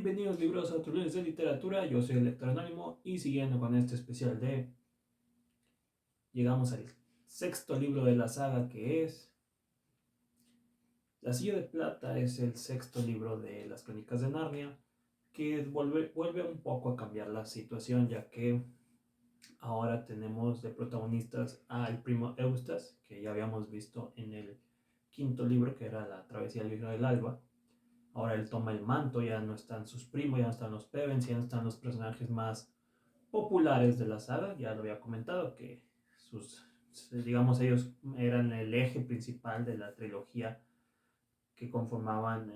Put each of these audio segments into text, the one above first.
Bienvenidos libros a otros lunes de literatura, yo soy el lector anónimo y siguiendo con este especial llegamos al sexto libro de la saga que es La Silla de Plata. Es el sexto libro de las Crónicas de Narnia, que vuelve un poco a cambiar la situación, ya que ahora tenemos de protagonistas al primo Eustace, que ya habíamos visto en el quinto libro, que era La Travesía del Viejo del Alba. Ahora él toma el manto, ya no están sus primos, ya no están los Pevens, ya no están los personajes más populares de la saga. Ya lo había comentado que digamos, ellos eran el eje principal de la trilogía que conformaban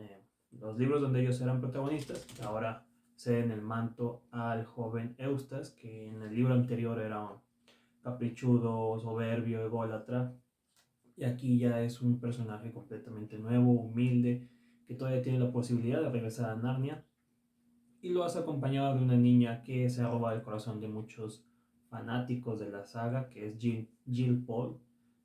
los libros donde ellos eran protagonistas. Ahora ceden el manto al joven Eustace, que en el libro anterior era un caprichudo, soberbio, ególatra, y aquí ya es un personaje completamente nuevo, humilde, que todavía tiene la posibilidad de regresar a Narnia, y lo has acompañado de una niña que se ha robado el corazón de muchos fanáticos de la saga, que es Jill Paul,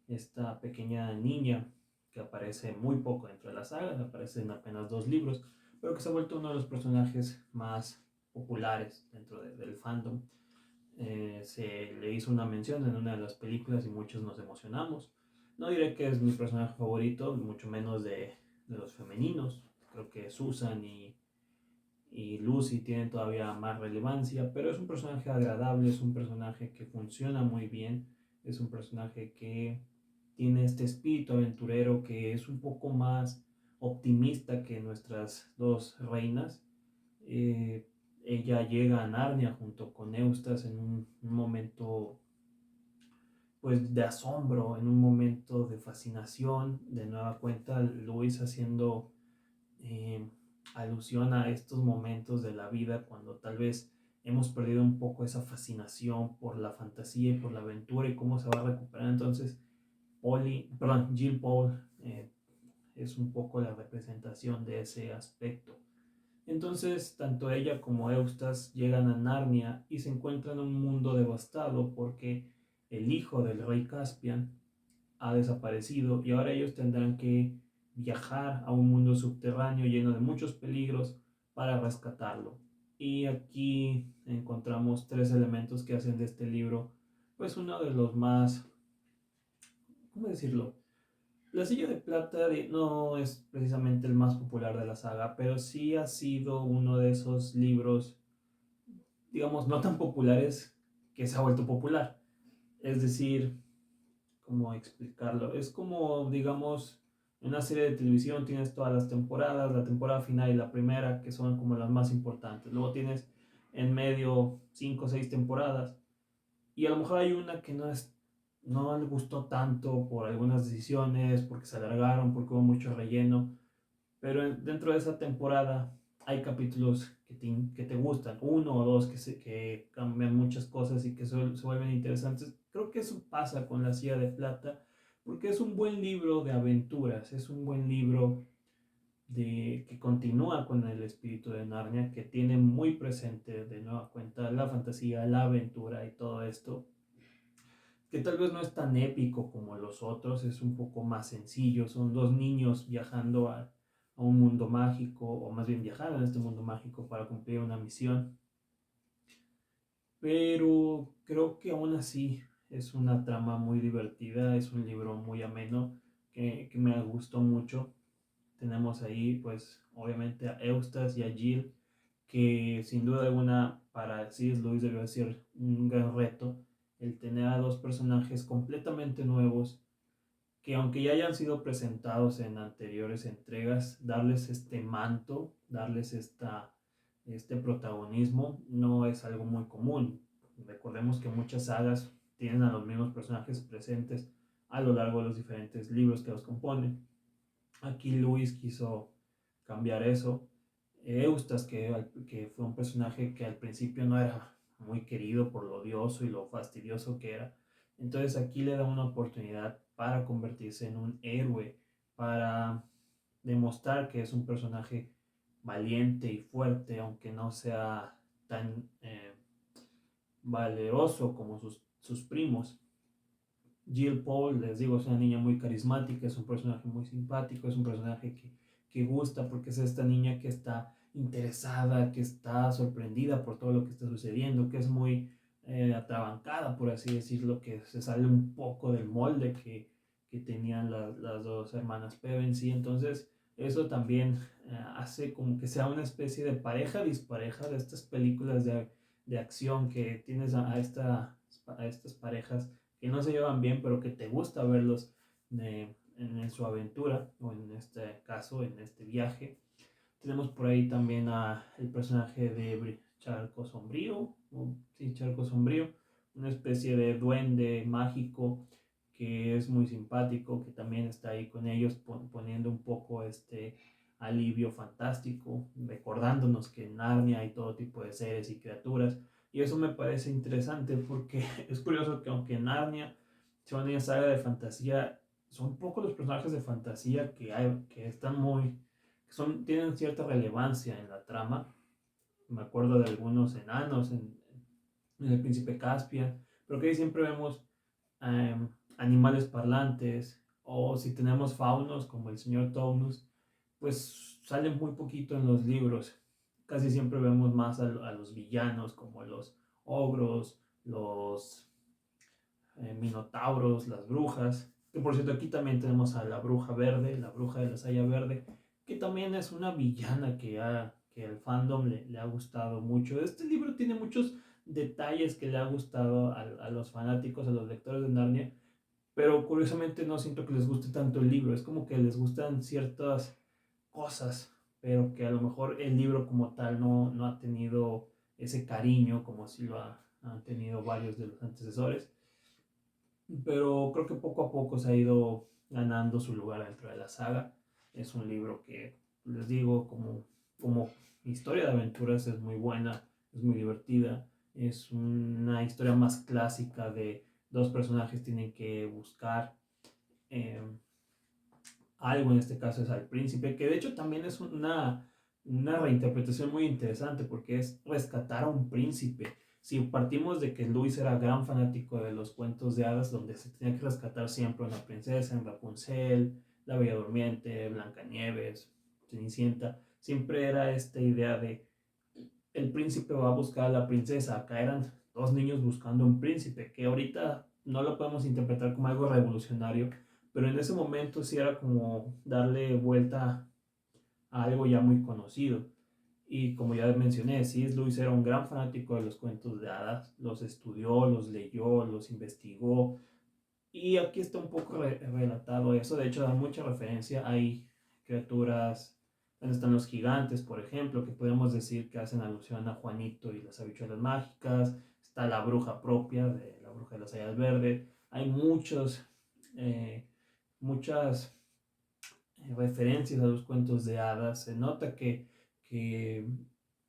esta pequeña niña que aparece muy poco dentro de la saga, aparece en apenas 2 libros, pero que se ha vuelto uno de los personajes más populares dentro del fandom. Se le hizo una mención en una de las películas y muchos nos emocionamos. No diré que es mi personaje favorito, mucho menos de los femeninos. Creo que Susan y Lucy tienen todavía más relevancia, pero es un personaje agradable, es un personaje que funciona muy bien, es un personaje que tiene este espíritu aventurero, que es un poco más optimista que nuestras dos reinas. Eh, Ella llega a Narnia junto con Eustace en un momento pues de asombro, en un momento de fascinación. De nueva cuenta, Luis haciendo eh, alusión a estos momentos de la vida cuando tal vez hemos perdido un poco esa fascinación por la fantasía y por la aventura y cómo se va a recuperar. Entonces, Jill Paul es un poco la representación de ese aspecto. Entonces, tanto ella como Eustace llegan a Narnia y se encuentran en un mundo devastado porque el hijo del rey Caspian ha desaparecido y ahora ellos tendrán que viajar a un mundo subterráneo lleno de muchos peligros para rescatarlo. Y aquí encontramos 3 elementos que hacen de este libro pues uno de los más, ¿cómo decirlo? La Silla de Plata no es precisamente el más popular de la saga, pero sí ha sido uno de esos libros, digamos, no tan populares que se ha vuelto popular. Es decir, ¿cómo explicarlo? Es como, digamos, en una serie de televisión tienes todas las temporadas, la temporada final y la primera, que son como las más importantes. Luego tienes en medio 5 o 6 temporadas. Y a lo mejor hay una que no le gustó tanto por algunas decisiones, porque se alargaron, porque hubo mucho relleno. Pero dentro de esa temporada hay capítulos que te gustan, uno o dos que cambian muchas cosas y que se vuelven interesantes. Creo que eso pasa con La Silla de Plata, porque es un buen libro de aventuras, es un buen libro que continúa con el espíritu de Narnia, que tiene muy presente de nueva cuenta la fantasía, la aventura y todo esto, que tal vez no es tan épico como los otros, es un poco más sencillo. Son 2 niños viajando a un mundo mágico, o más bien viajar en este mundo mágico para cumplir una misión. Pero creo que aún así es una trama muy divertida, es un libro muy ameno que me gustó mucho. Tenemos ahí pues obviamente a Eustace y a Jill, que sin duda alguna para C.S. Lewis debió ser un gran reto el tener a 2 personajes completamente nuevos, que aunque ya hayan sido presentados en anteriores entregas, darles este manto, darles este protagonismo, no es algo muy común. Recordemos que muchas sagas tienen a los mismos personajes presentes a lo largo de los diferentes libros que los componen. Aquí Lewis quiso cambiar eso. Eustace, que fue un personaje que al principio no era muy querido por lo odioso y lo fastidioso que era, entonces aquí le da una oportunidad para convertirse en un héroe, para demostrar que es un personaje valiente y fuerte, aunque no sea tan valeroso como sus primos. Jill Paul, les digo, es una niña muy carismática, es un personaje muy simpático, es un personaje que gusta porque es esta niña que está interesada, que está sorprendida por todo lo que está sucediendo, que es muy atrabancada, por así decirlo, que se sale un poco del molde que tenían las dos hermanas Pevensey. Entonces, eso también hace como que sea una especie de pareja dispareja de estas películas de acción que tienes a estas parejas que no se llevan bien, pero que te gusta verlos en su aventura, o en este caso, en este viaje. Tenemos por ahí también a el personaje de Charco Sombrío, o, sí, Charco Sombrío, una especie de duende mágico que es muy simpático, que también está ahí con ellos poniendo un poco este alivio fantástico, recordándonos que en Narnia hay todo tipo de seres y criaturas. Y eso me parece interesante porque es curioso que aunque en Narnia sea una saga de fantasía, son pocos los personajes de fantasía que hay, que están muy, tienen cierta relevancia en la trama. Me acuerdo de algunos enanos en El Príncipe Caspian, pero que ahí siempre vemos eh, animales parlantes, o si tenemos faunos como el señor Taunus, pues salen muy poquito en los libros. Casi siempre vemos más a los villanos como los ogros, los minotauros, las brujas. Que por cierto, aquí también tenemos a la bruja verde, la bruja de la saya verde, que también es una villana que al fandom le ha gustado mucho. Este libro tiene muchos detalles que le ha gustado a los fanáticos, a los lectores de Narnia, pero curiosamente no siento que les guste tanto el libro. Es como que les gustan ciertas cosas, pero que a lo mejor el libro como tal no ha tenido ese cariño como si han tenido varios de los antecesores. Pero creo que poco a poco se ha ido ganando su lugar dentro de la saga. Es un libro que, les digo, como historia de aventuras es muy buena, es muy divertida. Es una historia más clásica de dos personajes tienen que buscar eh, algo, en este caso es al príncipe, que de hecho también es una reinterpretación muy interesante porque es rescatar a un príncipe. Si partimos de que Luis era gran fanático de los cuentos de hadas, donde se tenía que rescatar siempre a una princesa, en Rapunzel, La Bella Durmiente, Blancanieves, Cenicienta, siempre era esta idea de el príncipe va a buscar a la princesa. Acá eran dos niños buscando un príncipe, que ahorita no lo podemos interpretar como algo revolucionario, pero en ese momento sí era como darle vuelta a algo ya muy conocido. Y como ya mencioné, C.S. Lewis era un gran fanático de los cuentos de hadas, los estudió, los leyó, los investigó, y aquí está un poco relatado eso. De hecho, da mucha referencia. Hay criaturas, donde están los gigantes, por ejemplo, que podemos decir que hacen alusión a Juanito y las habichuelas mágicas. Está la bruja propia, de la bruja de las hayas verdes. Hay eh, muchas referencias a los cuentos de hadas. Se nota que, que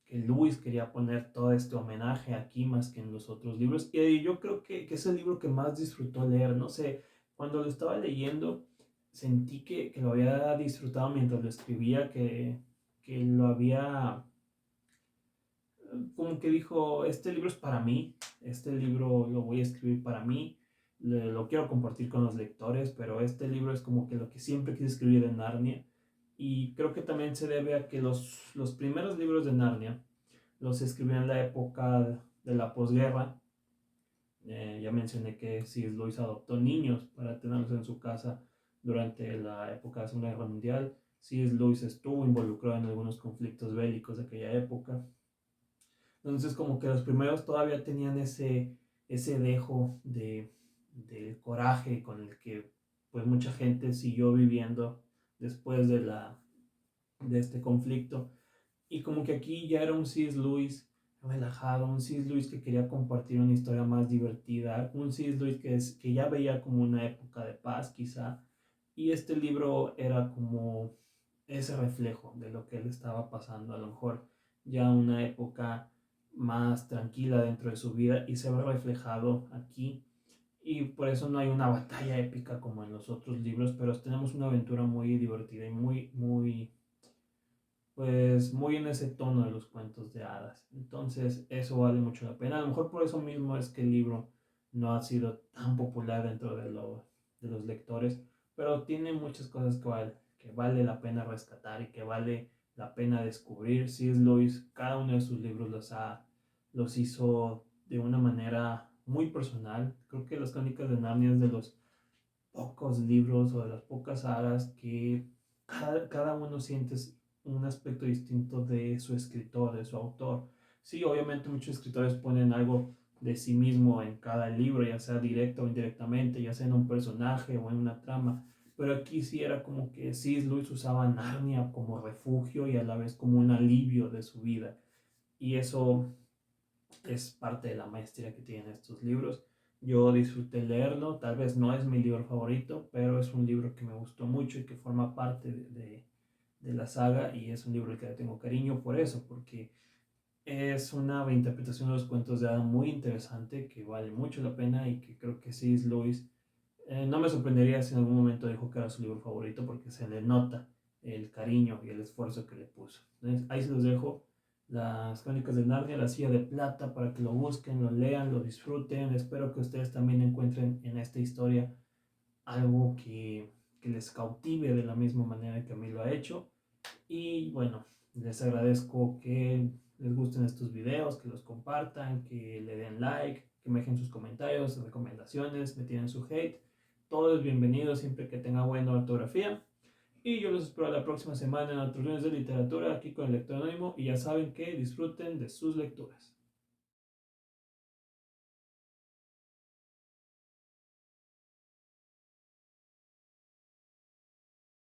Lewis quería poner todo este homenaje aquí más que en los otros libros. Y yo creo que es el libro que más disfrutó leer. No sé, cuando lo estaba leyendo sentí que lo había disfrutado mientras lo escribía, que lo había, como que dijo, este libro es para mí, este libro lo voy a escribir para mí, lo quiero compartir con los lectores, pero este libro es como que lo que siempre quise escribir de Narnia. Y creo que también se debe a que los primeros libros de Narnia los escribí en la época de la posguerra. Ya mencioné que C.S. Lewis adoptó niños para tenerlos en su casa durante la época de la Segunda Guerra Mundial. C.S. Lewis estuvo involucrado en algunos conflictos bélicos de aquella época. Entonces como que los primeros todavía tenían ese dejo de coraje con el que pues mucha gente siguió viviendo después de este conflicto. Y como que aquí ya era un C.S. Lewis relajado, un C.S. Lewis que quería compartir una historia más divertida, un C.S. Lewis que ya veía como una época de paz quizá, y este libro era como ese reflejo de lo que él estaba pasando, a lo mejor ya una época más tranquila dentro de su vida, y se ve reflejado aquí. Y por eso no hay una batalla épica como en los otros libros, pero tenemos una aventura muy divertida y pues muy en ese tono de los cuentos de hadas. Entonces eso vale mucho la pena. A lo mejor por eso mismo es que el libro no ha sido tan popular dentro de los lectores, pero tiene muchas cosas que vale la pena rescatar y que vale la pena descubrir. C.S. Lewis, cada uno de sus libros los hizo de una manera muy personal. Creo que Las Crónicas de Narnia es de los pocos libros o de las pocas sagas que cada uno sientes un aspecto distinto de su escritor, de su autor. Sí, obviamente muchos escritores ponen algo de sí mismo en cada libro, ya sea directo o indirectamente, ya sea en un personaje o en una trama, pero aquí sí era como que C.S. Lewis usaba Narnia como refugio y a la vez como un alivio de su vida. Y eso es parte de la maestría que tienen estos libros. Yo disfruté leerlo, tal vez no es mi libro favorito, pero es un libro que me gustó mucho y que forma parte de la saga, y es un libro al que le tengo cariño por eso, porque es una reinterpretación de los cuentos de hadas muy interesante, que vale mucho la pena y que creo que C.S. Lewis, no me sorprendería si en algún momento dijo que era su libro favorito, porque se le nota el cariño y el esfuerzo que le puso. Entonces, ahí se los dejo. Las Crónicas de Narnia, la Silla de Plata, para que lo busquen, lo lean, lo disfruten. Espero que ustedes también encuentren en esta historia algo que les cautive de la misma manera que a mí lo ha hecho. Y bueno, les agradezco que les gusten estos videos, que los compartan, que le den like, que me dejen sus comentarios, recomendaciones, me tienen su hate. Todo es bienvenido siempre que tenga buena ortografía. Y yo los espero la próxima semana en otros lunes de literatura aquí con el Lector Anónimo. Y ya saben que disfruten de sus lecturas.